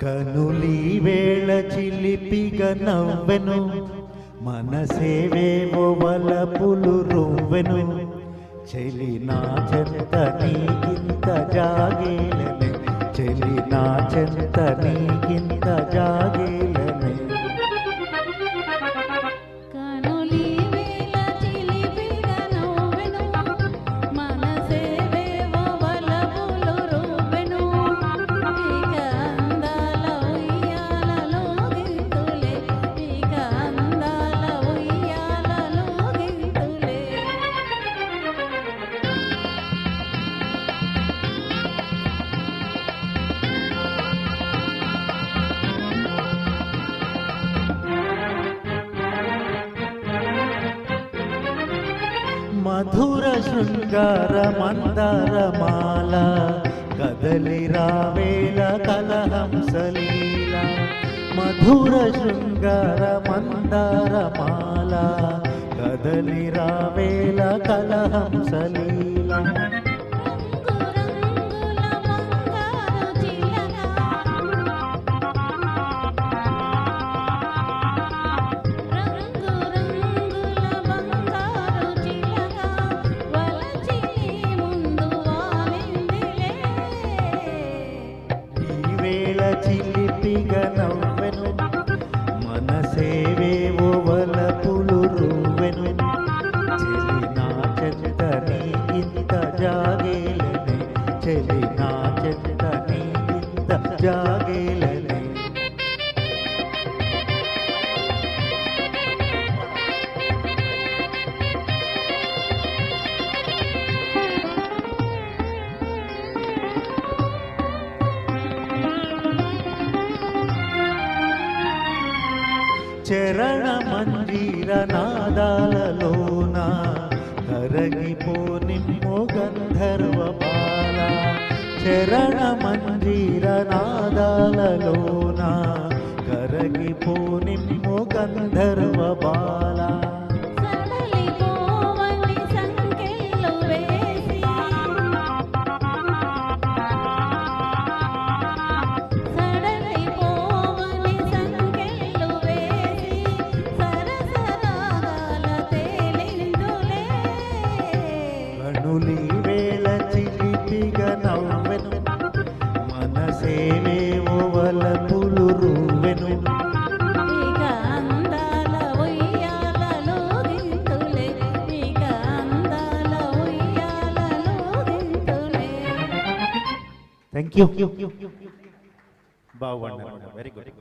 కనులి వేళ చిలిపిగా నవ్వెను, మనసేవేవో వలపులు రువ్వెను. చెలి నా చెంత నీకింత జాగేలనే, చెలి నా చెంత నీకింత జాగేలనే. మధుర శృంగార మందారమాల కదలి రావేల కలహంసలీల. మధుర శృంగార మందారమాల కదలి రావేల కలహంసలీల. చిలిపిగా నవ్వెను, మనసేవేవో వలపులు రువ్వెను. చెలి నా చెంత నీకింత జాగేలనే, చెలి నా చెంత నీకింత జాగేలనే. చరణ మంజీర నాదాలలోన కరగిపోనిమ్ము గంధర్వ బాల. చరణ మంజీర నాదాలలోన కరగిపోనిమ్ము గంధర్వ బాల. కనులి వేళ చిలిపిగా నవ్వెను, మనసేవేవో వలపులు రువ్వెను. ఇక అందాల ఉయ్యాలలో గింతులే, ఇక అందాల ఉయ్యాలలో గింతులే. Thank you. బాగున్నాను. Very good.